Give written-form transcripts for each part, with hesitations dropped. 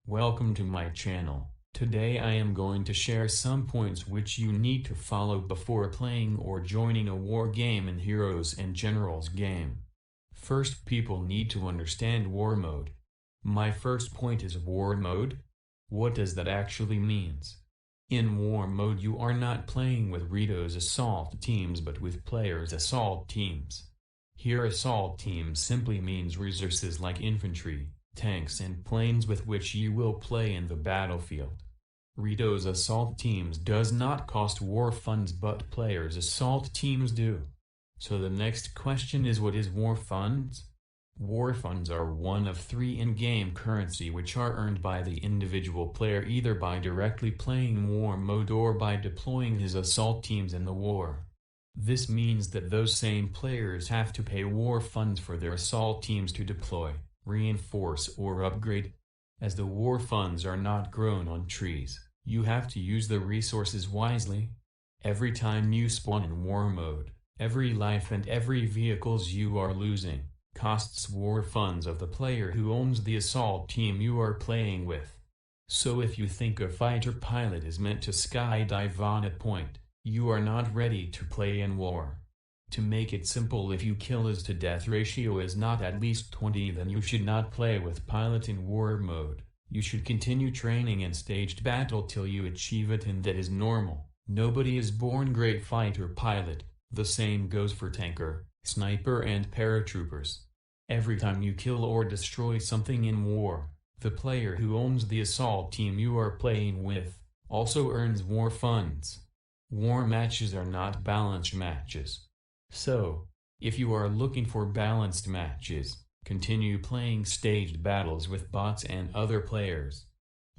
Welcome to my channel. Today I am going to share some points which you need to follow before playing or joining a war game in Heroes and Generals game. First, people need to understand war mode. My first point is war mode. What does that actually means? In war mode you are not playing with Rito's assault teams but with players' assault teams. Here assault teams simply means resources like infantry, tanks and planes with which you will play in the battlefield. Rito's assault teams does not cost war funds but players' assault teams do. So the next question is, what is war funds? War funds are one of three in-game currency which are earned by the individual player either by directly playing war mode or by deploying his assault teams in the war. This means that those same players have to pay war funds for their assault teams to deploy, reinforce or upgrade. As the war funds are not grown on trees, you have to use the resources wisely. Every time you spawn in war mode, every life and every vehicles you are losing costs war funds of the player who owns the assault team you are playing with. So if you think a fighter pilot is meant to skydive on a point, you are not ready to play in war. To make it simple, if you kill his to death ratio is not at least 20, then you should not play with pilot in war mode. You should continue training in staged battle till you achieve it, and that is normal. Nobody is born great fighter pilot. The same goes for tanker, sniper and paratroopers. Every time you kill or destroy something in war, the player who owns the assault team you are playing with also earns war funds. War matches are not balanced matches. So, if you are looking for balanced matches, continue playing staged battles with bots and other players.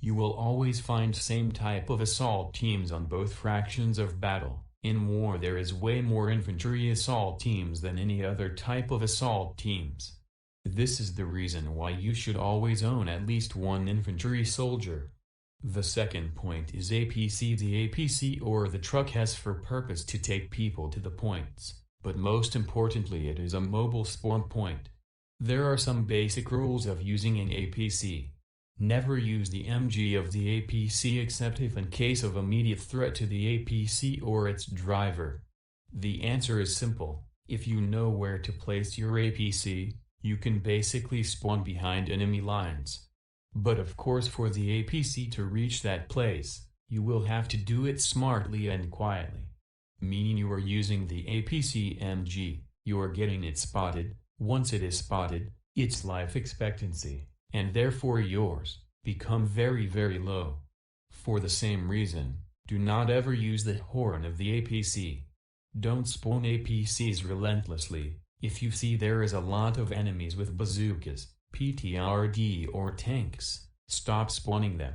You will always find same type of assault teams on both fractions of battle. In war there is way more infantry assault teams than any other type of assault teams. This is the reason why you should always own at least one infantry soldier. The second point is APC. The APC or the truck has for purpose to take people to the points, but most importantly it is a mobile spawn point. There are some basic rules of using an APC. Never use the MG of the APC except if in case of immediate threat to the APC or its driver. The answer is simple. If you know where to place your APC, you can basically spawn behind enemy lines. But of course, for the APC to reach that place, you will have to do it smartly and quietly. Meaning you are using the APC MG, you are getting it spotted. Once it is spotted, its life expectancy, and therefore yours, become very low. For the same reason, do not ever use the horn of the APC. Don't spawn APCs relentlessly. If you see there is a lot of enemies with bazookas, PTRD or tanks, stop spawning them.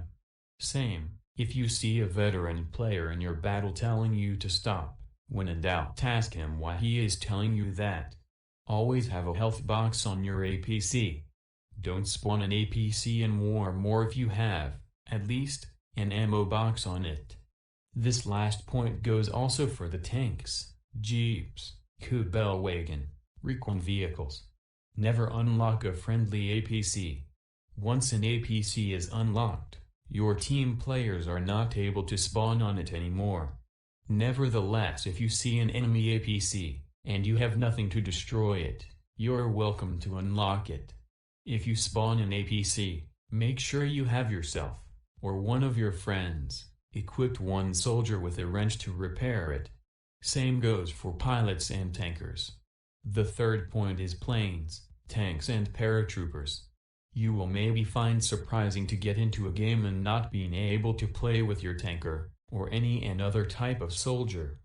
Same, if you see a veteran player in your battle telling you to stop, when in doubt ask him why he is telling you that. Always have a health box on your APC. Don't spawn an APC in war more if you have, at least, an ammo box on it. This last point goes also for the tanks, jeeps, Kubelwagen, Recon vehicles. Never unlock a friendly APC. Once an APC is unlocked, your team players are not able to spawn on it anymore. Nevertheless, if you see an enemy APC, and you have nothing to destroy it, you're welcome to unlock it. If you spawn an APC, make sure you have yourself, or one of your friends, equipped one soldier with a wrench to repair it. Same goes for pilots and tankers. The third point is planes, tanks and paratroopers. You will maybe find surprising to get into a game and not being able to play with your tanker, or any and other type of soldier.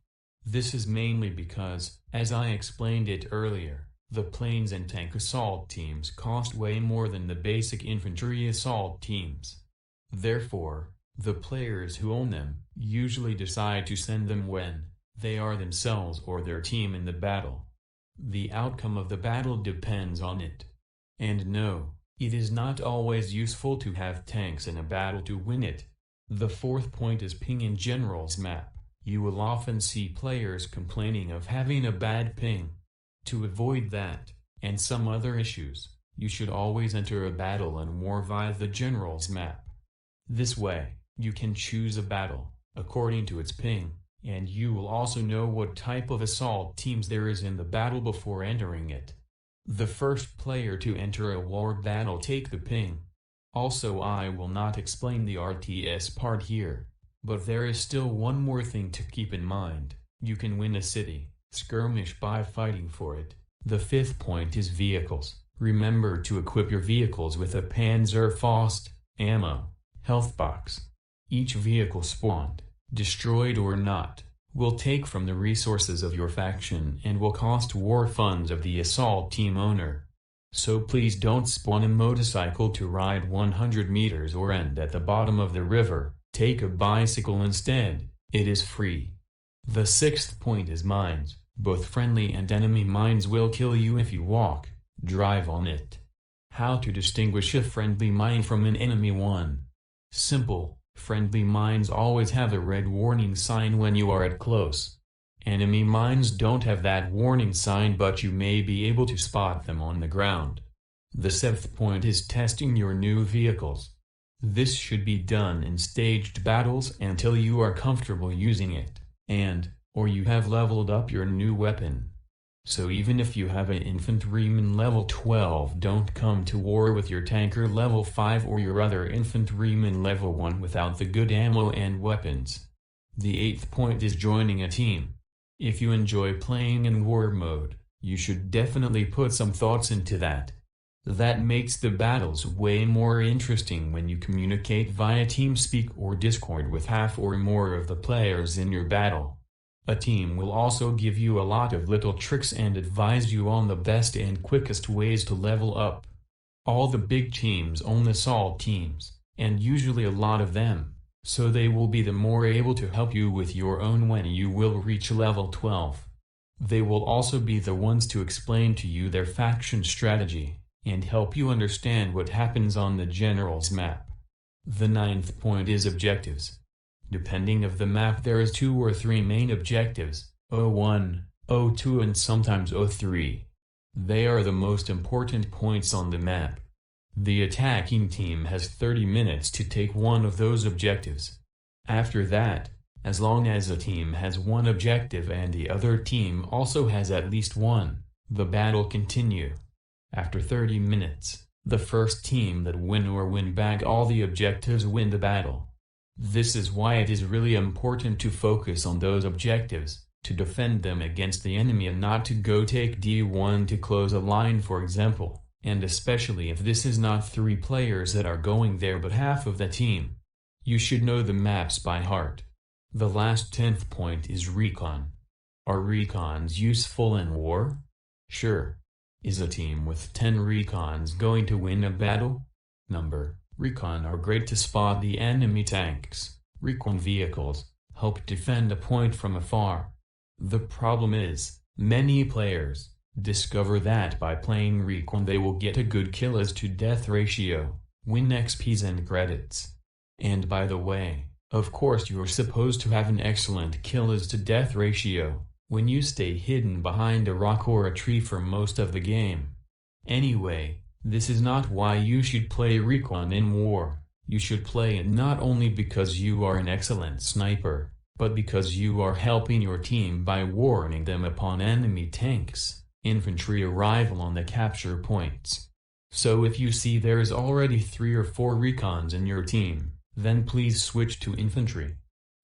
This is mainly because, as I explained it earlier, the planes and tank assault teams cost way more than the basic infantry assault teams. Therefore, the players who own them usually decide to send them when they are themselves or their team in the battle. The outcome of the battle depends on it. And no, it is not always useful to have tanks in a battle to win it. The fourth point is ping in General's map. You will often see players complaining of having a bad ping. To avoid that, and some other issues, you should always enter a battle in war via the General's map. This way, you can choose a battle, according to its ping, and you will also know what type of assault teams there is in the battle before entering it. The first player to enter a war battle take the ping. Also, I will not explain the RTS part here, but there is still one more thing to keep in mind. You can win a city skirmish by fighting for it. The fifth point is vehicles. Remember to equip your vehicles with a Panzerfaust, ammo, health box. Each vehicle spawned, destroyed or not, will take from the resources of your faction and will cost war funds of the assault team owner. So please don't spawn a motorcycle to ride 100 meters or end at the bottom of the river. Take a bicycle instead, it is free. The sixth point is mines. Both friendly and enemy mines will kill you if you walk, drive on it. How to distinguish a friendly mine from an enemy one? Simple, friendly mines always have a red warning sign when you are at close. Enemy mines don't have that warning sign, but you may be able to spot them on the ground. The seventh point is testing your new vehicles. This should be done in staged battles until you are comfortable using it, or you have leveled up your new weapon. So even if you have an infantryman level 12, don't come to war with your tanker level 5 or your other infantryman level 1 without the good ammo and weapons. The eighth point is joining a team. If you enjoy playing in war mode, you should definitely put some thoughts into that. That makes the battles way more interesting when you communicate via TeamSpeak or Discord with half or more of the players in your battle. A team will also give you a lot of little tricks and advise you on the best and quickest ways to level up. All the big teams own assault teams, and usually a lot of them, so they will be the more able to help you with your own when you will reach level 12. They will also be the ones to explain to you their faction strategy, and help you understand what happens on the general's map. The ninth point is objectives. Depending of the map, there is 2 or 3 main objectives, O1, O2 and sometimes O3. They are the most important points on the map. The attacking team has 30 minutes to take one of those objectives. After that, as long as a team has one objective and the other team also has at least one, the battle continue. After 30 minutes, the first team that win back all the objectives win the battle. This is why it is really important to focus on those objectives, to defend them against the enemy and not to go take D1 to close a line, for example, and especially if this is not 3 players that are going there but half of the team. You should know the maps by heart. The last 10th point is Recon. Are Recons useful in war? Sure. Is a team with 10 Recons going to win a battle? Recon are great to spot the enemy tanks. Recon vehicles help defend a point from afar. The problem is, many players discover that by playing Recon they will get a good kills to death ratio, win XPs and credits. And by the way, of course you're supposed to have an excellent kills to death ratio when you stay hidden behind a rock or a tree for most of the game. Anyway, this is not why you should play Recon in war. You should play it not only because you are an excellent sniper, but because you are helping your team by warning them upon enemy tanks, infantry arrival on the capture points. So if you see there is already 3 or 4 Recons in your team, then please switch to infantry.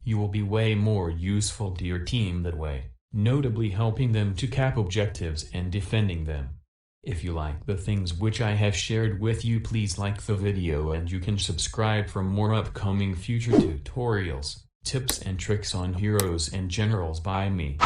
You will be way more useful to your team that way, notably helping them to cap objectives and defending them. If you like the things which I have shared with you, please like the video and you can subscribe for more upcoming future tutorials, tips and tricks on heroes and generals by me.